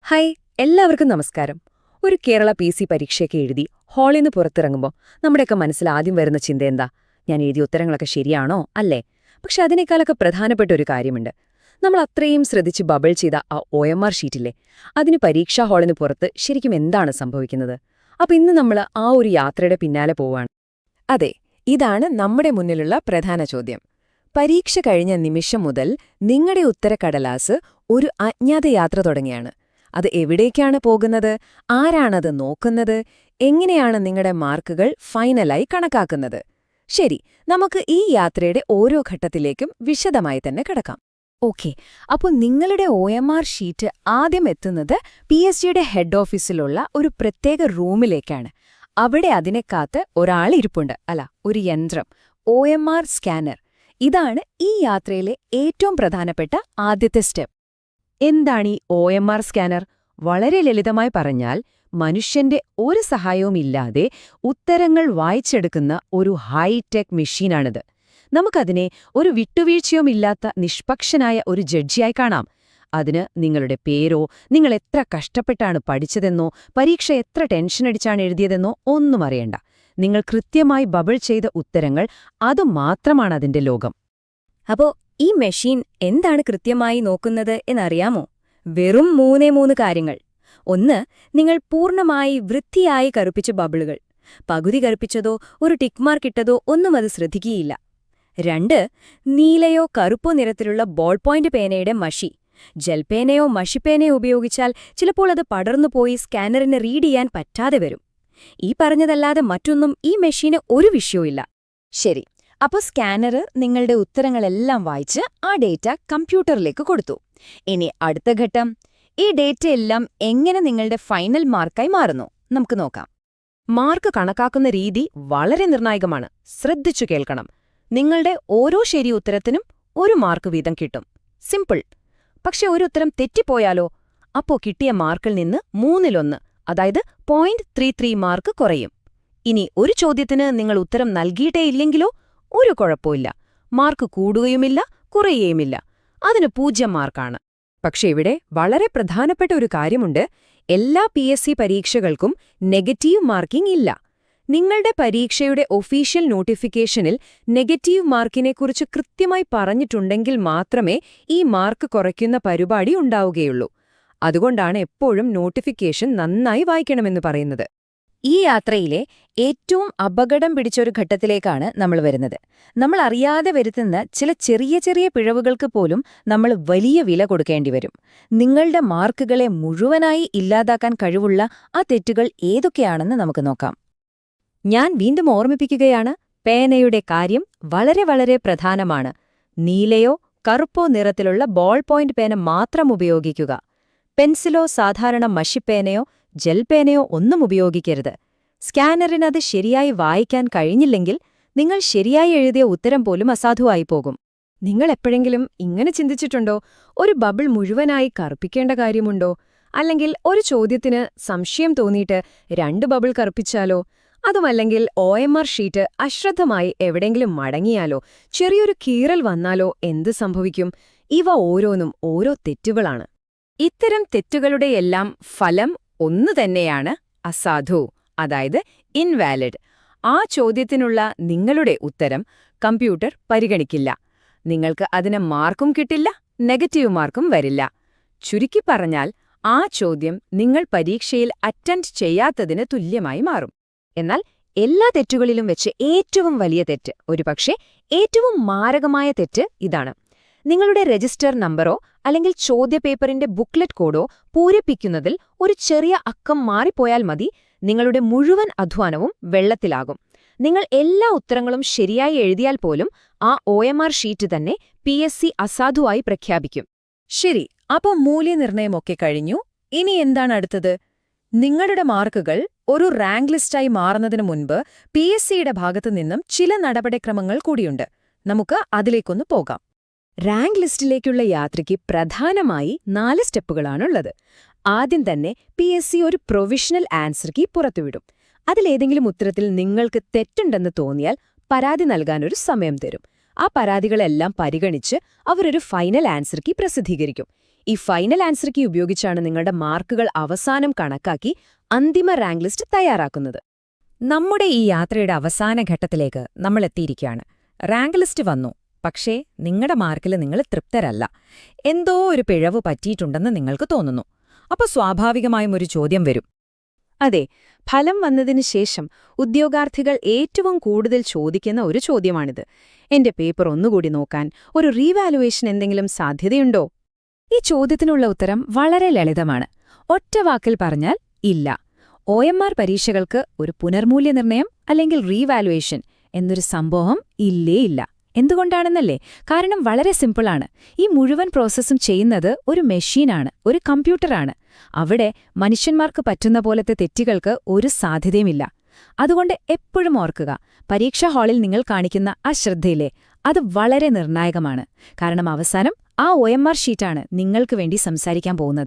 Hi, എല്ലാവർക്കും നമസ്കാരം. ഒരു കേരള പി.എസ്.സി. പരീക്ഷയൊക്കെ എഴുതി ഹാളിന്ന് പുറത്തിറങ്ങുമ്പോൾ നമ്മുടെയൊക്കെ മനസ്സിൽ ആദ്യം വരുന്ന ചിന്ത എന്താ? ഞാൻ എഴുതിയ ഉത്തരങ്ങളൊക്കെ ശരിയാണോ അല്ലേ? പക്ഷെ അതിനേക്കാളൊക്കെ പ്രധാനപ്പെട്ട ഒരു കാര്യമുണ്ട്. നമ്മൾ അത്രയും ശ്രദ്ധിച്ച് ബബിൾ ചെയ്ത ആ OMR ഷീറ്റില്ലേ, അതിന് പരീക്ഷാ ഹാളിന് പുറത്ത് ശരിക്കും എന്താണ് സംഭവിക്കുന്നത്? അപ്പൊ ഇന്ന് നമ്മൾ ആ ഒരു യാത്രയുടെ പിന്നാലെ പോവാണ്. അതെ, ഇതാണ് നമ്മുടെ മുന്നിലുള്ള പ്രധാന ചോദ്യം. പരീക്ഷ കഴിഞ്ഞ നിമിഷം മുതൽ നിങ്ങളുടെ ഉത്തരക്കടലാസ് ഒരു അജ്ഞാത യാത്ര തുടങ്ങിയാണ്. അത് എവിടേക്കാണ് പോകുന്നത്? ആരാണത് നോക്കുന്നത്? എങ്ങനെയാണ് നിങ്ങളുടെ മാർക്കുകൾ ഫൈനലായി കണക്കാക്കുന്നത്? ശരി, നമുക്ക് ഈ യാത്രയുടെ ഓരോ ഘട്ടത്തിലേക്കും വിശദമായി തന്നെ കിടക്കാം. ഓക്കെ, അപ്പോൾ നിങ്ങളുടെ OMR ഷീറ്റ് ആദ്യം എത്തുന്നത് PSCയുടെ ഹെഡ് ഓഫീസിലുള്ള ഒരു പ്രത്യേക റൂമിലേക്കാണ്. അവിടെ അതിനെ കാത്ത് ഒരാൾ ഇരിപ്പുണ്ട്, അല്ല, ഒരു യന്ത്രം, OMR സ്കാനർ. ഇതാണ് ഈ യാത്രയിലെ ഏറ്റവും പ്രധാനപ്പെട്ട ആദ്യത്തെ സ്റ്റെപ്പ്. എന്താണ് ഈ OMR സ്കാനർ? വളരെ ലളിതമായി പറഞ്ഞാൽ, മനുഷ്യന്റെ ഒരു സഹായവുമില്ലാതെ ഉത്തരങ്ങൾ വായിച്ചെടുക്കുന്ന ഒരു ഹൈടെക് മെഷീനാണിത്. നമുക്കതിനെ ഒരു വിട്ടുവീഴ്ചയുമില്ലാത്ത നിഷ്പക്ഷനായ ഒരു ജഡ്ജിയായി കാണാം. അതിന് നിങ്ങളുടെ പേരോ, നിങ്ങൾ എത്ര കഷ്ടപ്പെട്ടാണ് പഠിച്ചതെന്നോ, പരീക്ഷ എത്ര ടെൻഷനടിച്ചാണ് എഴുതിയതെന്നോ ഒന്നും അറിയണ്ട. നിങ്ങൾ കൃത്യമായി ബബിൾ ചെയ്ത ഉത്തരങ്ങൾ, അതുമാത്രമാണ് അതിന്റെ ലോകം. അപ്പോ ഈ മെഷീൻ എന്താണ് കൃത്യമായി നോക്കുന്നത് എന്നറിയാമോ? വെറും മൂന്നേ കാര്യങ്ങൾ. ഒന്ന്, നിങ്ങൾ പൂർണ്ണമായി വൃത്തിയായി കറുപ്പിച്ച ബബിളുകൾ. പകുതി കറുപ്പിച്ചതോ ഒരു ടിക്ക് മാർക്ക് ഇട്ടതോ ഒന്നും അത് ശ്രദ്ധിക്കുകയില്ല. രണ്ട്, നീലയോ കറുപ്പോ നിറത്തിലുള്ള ബോൾ പോയിന്റ് പേനയുടെ മഷി. ജെൽപേനയോ മഷിപ്പേനയോ ഉപയോഗിച്ചാൽ ചിലപ്പോൾ അത് പടർന്നുപോയി സ്കാനറിന് റീഡ് ചെയ്യാൻ പറ്റാതെ വരും. ഈ പറഞ്ഞതല്ലാതെ മറ്റൊന്നും ഈ മെഷീന് ഒരു വിഷയവുമില്ല. ശരി, അപ്പോൾ സ്കാനർ നിങ്ങളുടെ ഉത്തരങ്ങളെല്ലാം വായിച്ച് ആ ഡേറ്റ കമ്പ്യൂട്ടറിലേക്ക് കൊടുത്തു. ഇനി അടുത്ത ഘട്ടം, ഈ ഡേറ്റയെല്ലാം എങ്ങനെ നിങ്ങളുടെ ഫൈനൽ മാർക്കായി മാറുന്നു? നമുക്ക് നോക്കാം. മാർക്ക് കണക്കാക്കുന്ന രീതി വളരെ നിർണായകമാണ്. ശ്രദ്ധിച്ചു കേൾക്കണം. നിങ്ങളുടെ ഓരോ ശരി ഉത്തരത്തിനും ഒരു മാർക്ക് വീതം കിട്ടും. സിമ്പിൾ. പക്ഷെ ഒരു ഉത്തരം തെറ്റിപ്പോയാലോ? അപ്പോ കിട്ടിയ മാർക്കിൽ നിന്ന് മൂന്നിലൊന്ന്, അതായത് 0.33 മാർക്ക് കുറയും. ഇനി ഒരു ചോദ്യത്തിന് നിങ്ങൾ ഉത്തരം നൽകിയിട്ടേയില്ലെങ്കിലോ? ഒരു കുഴപ്പമില്ല. മാർക്ക് കൂടുകയുമില്ല, കുറയുകയുമില്ല. അതിന് 0 മാർക്കാണ്. പക്ഷെ ഇവിടെ വളരെ പ്രധാനപ്പെട്ട ഒരു കാര്യമുണ്ട്. എല്ലാ PSC പരീക്ഷകൾക്കും നെഗറ്റീവ് മാർക്കിംഗ് ഇല്ല. നിങ്ങളുടെ പരീക്ഷയുടെ ഒഫീഷ്യൽ നോട്ടിഫിക്കേഷനിൽ നെഗറ്റീവ് മാർക്കിനെക്കുറിച്ച് കൃത്യമായി പറഞ്ഞിട്ടുണ്ടെങ്കിൽ മാത്രമേ ഈ മാർക്ക് കുറയ്ക്കുന്ന പരിപാടി ഉണ്ടാവുകയുള്ളൂ. അതുകൊണ്ടാണ് എപ്പോഴും നോട്ടിഫിക്കേഷൻ നന്നായി വായിക്കണമെന്ന് പറയുന്നത്. ഈ യാത്രയിലെ ഏറ്റവും അപകടം പിടിച്ചൊരു ഘട്ടത്തിലേക്കാണ് നമ്മൾ വരുന്നത്. നമ്മൾ അറിയാതെ വരുത്തുന്ന ചില ചെറിയ ചെറിയ പിഴവുകൾക്ക് പോലും നമ്മൾ വലിയ വില കൊടുക്കേണ്ടി വരും. നിങ്ങളുടെ മാർക്കുകളെ മുഴുവനായി ഇല്ലാതാക്കാൻ കഴിവുള്ള ആ തെറ്റുകൾ ഏതൊക്കെയാണെന്ന് നമുക്ക് നോക്കാം. ഞാൻ വീണ്ടും ഓർമ്മിപ്പിക്കുകയാണ്, പേനയുടെ കാര്യം വളരെ വളരെ പ്രധാനമാണ്. നീലയോ കറുപ്പോ നിറത്തിലുള്ള ബോൾ പോയിന്റ് പേന മാത്രം ഉപയോഗിക്കുക. പെൻസിലോ സാധാരണ മഷിപ്പേനയോ ജെൽപേനയോ ഒന്നും ഉപയോഗിക്കരുത്. സ്കാനറിനത് ശരിയായി വായിക്കാൻ കഴിഞ്ഞില്ലെങ്കിൽ നിങ്ങൾ ശരിയായി എഴുതിയ ഉത്തരം പോലും അസാധുവായി പോകും. നിങ്ങൾ എപ്പോഴെങ്കിലും ഇങ്ങനെ ചിന്തിച്ചിട്ടുണ്ടോ? ഒരു ബബിൾ മുഴുവനായി കറുപ്പിക്കേണ്ട കാര്യമുണ്ടോ? അല്ലെങ്കിൽ ഒരു ചോദ്യത്തിന് സംശയം തോന്നിയിട്ട് 2 ബബിൾ കറുപ്പിച്ചാലോ? അതുമല്ലെങ്കിൽ OMR ഷീറ്റ് അശ്രദ്ധമായി എവിടെയെങ്കിലും മടങ്ങിയാലോ? ചെറിയൊരു കീറൽ വന്നാലോ എന്ത് സംഭവിക്കും? ഇവ ഓരോന്നും ഓരോ തെറ്റുകളാണ്. ഇത്തരം തെറ്റുകളുടെയെല്ലാം ഫലം ഒന്നു തന്നെയാണ്: അസാധു, അതായത് ഇൻവാലിഡ്. ആ ചോദ്യത്തിനുള്ള നിങ്ങളുടെ ഉത്തരം കമ്പ്യൂട്ടർ പരിഗണിക്കില്ല. നിങ്ങൾക്ക് അതിന് മാർക്കും കിട്ടില്ല, നെഗറ്റീവ് മാർക്കും വരില്ല. ചുരുക്കി പറഞ്ഞാൽ, ആ ചോദ്യം നിങ്ങൾ പരീക്ഷയിൽ അറ്റൻഡ് ചെയ്യാത്തതിന് തുല്യമായി മാറും. എന്നാൽ എല്ലാ തെറ്റുകളിലും വെച്ച് ഏറ്റവും വലിയ തെറ്റ്, ഒരുപക്ഷെ ഏറ്റവും മാരകമായ തെറ്റ് ഇതാണ്: നിങ്ങളുടെ രജിസ്റ്റർ നമ്പറോ അല്ലെങ്കിൽ ചോദ്യപേപ്പറിന്റെ ബുക്ക്ലെറ്റ് കോഡോ പൂരിപ്പിക്കുന്നതിൽ ഒരു ചെറിയ അക്കം മാറിപ്പോയാൽ മതി, നിങ്ങളുടെ മുഴുവൻ അധ്വാനവും വെള്ളത്തിലാകും. നിങ്ങൾ എല്ലാ ഉത്തരങ്ങളും ശരിയായി എഴുതിയാൽ പോലും ആ OMR ഷീറ്റ് തന്നെ PSC അസാധുവായി പ്രഖ്യാപിക്കും. ശരി, അപ്പോൾ മൂല്യനിർണ്ണയമൊക്കെ കഴിഞ്ഞു. ഇനി എന്താണ് അടുത്തത്? നിങ്ങളുടെ മാർക്കുകൾ ഒരു റാങ്ക് ലിസ്റ്റായി മാറുന്നതിനു മുൻപ് PSCയുടെ ഭാഗത്തുനിന്നും ചില നടപടിക്രമങ്ങൾ കൂടിയുണ്ട്. നമുക്ക് അതിലേക്കൊന്ന് പോകാം. റാങ്ക് ലിസ്റ്റിലേക്കുള്ള യാത്രയ്ക്ക് പ്രധാനമായി 4 സ്റ്റെപ്പുകളാണുള്ളത്. ആദ്യം തന്നെ PSC ഒരു പ്രൊവിഷണൽ ആൻസർ കീ പുറത്തുവിടും. അതിലേതെങ്കിലും ഉത്തരത്തിൽ നിങ്ങൾക്ക് തെറ്റുണ്ടെന്ന് തോന്നിയാൽ പരാതി നൽകാനൊരു സമയം തരും. ആ പരാതികളെല്ലാം പരിഗണിച്ച് അവരൊരു ഫൈനൽ ആൻസർ കീ പ്രസിദ്ധീകരിക്കും. ഈ ഫൈനൽ ആൻസർ കീ ഉപയോഗിച്ചാണ് നിങ്ങളുടെ മാർക്കുകൾ അവസാനം കണക്കാക്കി അന്തിമ റാങ്ക് ലിസ്റ്റ് തയ്യാറാക്കുന്നത്. നമ്മുടെ ഈ യാത്രയുടെ അവസാന ഘട്ടത്തിലേക്ക് നമ്മൾ എത്തിയിരിക്കുകയാണ്. റാങ്ക് ലിസ്റ്റ് വന്നു, പക്ഷേ നിങ്ങളുടെ മാർക്കിൽ നിങ്ങൾ തൃപ്തരല്ല. എന്തോ ഒരു പിഴവ് പറ്റിയിട്ടുണ്ടെന്ന് നിങ്ങൾക്ക് തോന്നുന്നു. അപ്പോൾ സ്വാഭാവികമായും ഒരു ചോദ്യം വരും. അതെ, ഫലം വന്നതിന് ശേഷം ഉദ്യോഗാർത്ഥികൾ ഏറ്റവും കൂടുതൽ ചോദിക്കുന്ന ഒരു ചോദ്യമാണിത്. എന്റെ പേപ്പർ ഒന്നുകൂടി നോക്കാൻ ഒരു റീവാലുവേഷൻ എന്തെങ്കിലും സാധ്യതയുണ്ടോ? ഈ ചോദ്യത്തിനുള്ള ഉത്തരം വളരെ ലളിതമാണ്. ഒറ്റ വാക്കിൽ പറഞ്ഞാൽ ഇല്ല. OMR പരീക്ഷകൾക്ക് ഒരു പുനർമൂല്യനിർണ്ണയം അല്ലെങ്കിൽ റീവാലുവേഷൻ എന്നൊരു സംഭവം ഇല്ല. എന്തുകൊണ്ടാണെന്നല്ലേ? കാരണം വളരെ സിമ്പിളാണ്. ഈ മുഴുവൻ പ്രോസസ്സും ചെയ്യുന്നത് ഒരു മെഷീനാണ്, ഒരു കമ്പ്യൂട്ടറാണ്. അവിടെ മനുഷ്യന്മാർക്ക് പറ്റുന്ന പോലത്തെ തെറ്റുകൾക്ക് ഒരു സാധ്യതയുമില്ല. അതുകൊണ്ട് എപ്പോഴും ഓർക്കുക, പരീക്ഷാ ഹാളിൽ നിങ്ങൾ കാണിക്കുന്ന ആ ശ്രദ്ധയില്ലേ, അത് വളരെ നിർണായകമാണ്. കാരണം അവസാനം ആ OMR ഷീറ്റാണ് നിങ്ങൾക്ക് വേണ്ടി സംസാരിക്കാൻ പോകുന്നത്.